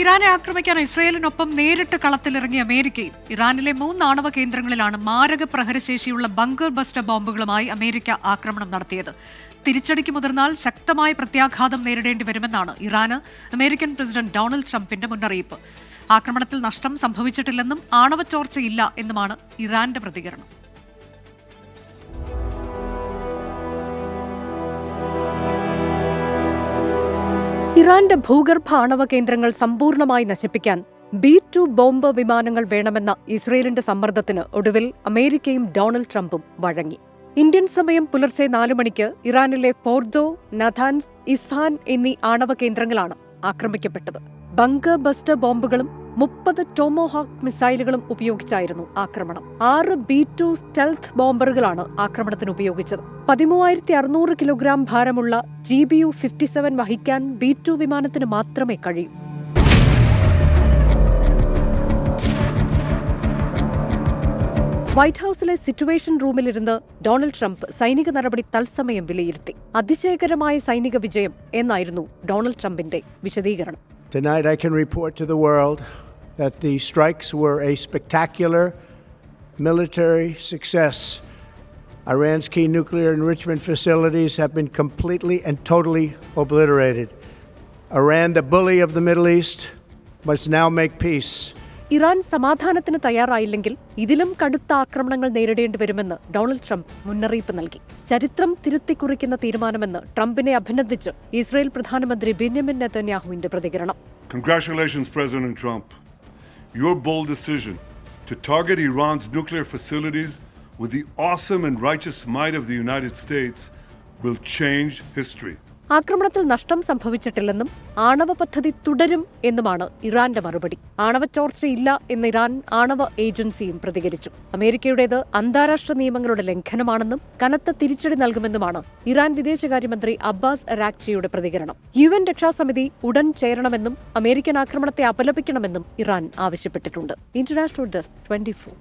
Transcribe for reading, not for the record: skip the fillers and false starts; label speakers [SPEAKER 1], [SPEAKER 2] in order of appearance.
[SPEAKER 1] ഇറാനെ ആക്രമിക്കാൻ ഇസ്രയേലിനൊപ്പം നേരിട്ട് കളത്തിലിറങ്ങിയ അമേരിക്കയും ഇറാനിലെ 3 ആണവ കേന്ദ്രങ്ങളിലാണ് മാരക പ്രഹരശേഷിയുള്ള ബങ്കർ ബസ്റ്റർ ബോംബുകളുമായി അമേരിക്ക ആക്രമണം നടത്തിയത്. തിരിച്ചടിക്ക് മുതിർന്നാൽ ശക്തമായ പ്രത്യാഘാതം നേരിടേണ്ടി വരുമെന്നാണ് ഇറാന് അമേരിക്കൻ പ്രസിഡന്റ് ഡൊണാൾഡ് ട്രംപിന്റെ മുന്നറിയിപ്പ്. ആക്രമണത്തിൽ നഷ്ടം സംഭവിച്ചിട്ടില്ലെന്നും ആണവ ചോർച്ചയില്ല എന്നുമാണ് ഇറാന്റെ പ്രതികരണം. ഇറാന്റെ ഭൂഗർഭ ആണവ കേന്ദ്രങ്ങൾ സമ്പൂർണ്ണമായി നശിപ്പിക്കാൻ B-2 ബോംബ് വിമാനങ്ങൾ വേണമെന്ന ഇസ്രയേലിന്റെ സമ്മർദ്ദത്തിന് ഒടുവിൽ അമേരിക്കയും ഡൊണാൾഡ് ട്രംപും വഴങ്ങി. ഇന്ത്യൻ സമയം പുലർച്ചെ 4 മണിക്ക് ഇറാനിലെ ഫോർദോ, നഥാൻസ്, ഇസ്ഫഹാൻ എന്നീ ആണവ കേന്ദ്രങ്ങളാണ് ആക്രമിക്കപ്പെട്ടത്. ബങ്കർ ബസ്റ്റർ ബോംബുകളും 30 ടോമോഹാക്ക് മിസൈലുകളും ഉപയോഗിച്ചായിരുന്നു ആക്രമണം. 6 B-2 സ്റ്റെൽത്ത് ബോംബറുകളാണ് ആക്രമണത്തിന് ഉപയോഗിച്ചത്. 13,600 കിലോഗ്രാം ഭാരമുള്ള GBU-57 വഹിക്കാൻ B-2 വിമാനത്തിന് മാത്രമേ കഴിയൂ. വൈറ്റ് ഹൌസിലെ സിറ്റുവേഷൻ റൂമിലിരുന്ന് ഡൊണാൾഡ് ട്രംപ് സൈനിക നടപടി തത്സമയം വിലയിരുത്തി. അതിശയകരമായ സൈനിക വിജയം എന്നായിരുന്നു ഡൊണാൾഡ് ട്രംപിന്റെ വിശദീകരണം.
[SPEAKER 2] Tonight I can report to the world that the strikes were a spectacular military success. Iran's key nuclear enrichment facilities have been completely and totally obliterated. Iran, the bully of the Middle East, must now make peace.
[SPEAKER 1] Iran സമാധാനത്തിന് തയ്യാറായില്ലെങ്കിൽ ഇതിലും കടുത്ത ആക്രമണങ്ങൾ നേരിടേണ്ടി വരുമെന്ന് Donald Trump മുന്നറിയിപ്പ് നൽകി. ചരിത്രം തിരുത്തിക്കുറിക്കുന്ന തീരുമാനമെന്ന് ട്രംപിനെ അഭിനന്ദിച്ച് ഇസ്രായേൽ പ്രധാനമന്ത്രി ബെന്യാമിൻ നെതന്യാഹുവിന്റെ പ്രതികരണം.
[SPEAKER 3] Congratulations, President Trump. Your bold decision to target Iran's nuclear facilities with the awesome and righteous might of the United States will change history.
[SPEAKER 1] ആക്രമണത്തിൽ നഷ്ടം സംഭവിച്ചിട്ടില്ലെന്നും ആണവ പദ്ധതി തുടരും എന്നുമാണ് ഇറാന്റെ മറുപടി. ആണവ ചോർച്ചയില്ല എന്ന് ഇറാൻ ആണവ ഏജൻസിയും പ്രതികരിച്ചു. അമേരിക്കയുടേത് അന്താരാഷ്ട്ര നിയമങ്ങളുടെ ലംഘനമാണെന്നും കനത്ത തിരിച്ചടി നൽകുമെന്നുമാണ് ഇറാൻ വിദേശകാര്യമന്ത്രി അബ്ബാസ് അരാക്ചിയുടെ പ്രതികരണം. UN രക്ഷാസമിതി ഉടൻ ചേരണമെന്നും അമേരിക്കൻ ആക്രമണത്തെ അപലപിക്കണമെന്നും ഇറാൻ ആവശ്യപ്പെട്ടിട്ടുണ്ട്. International desk 24.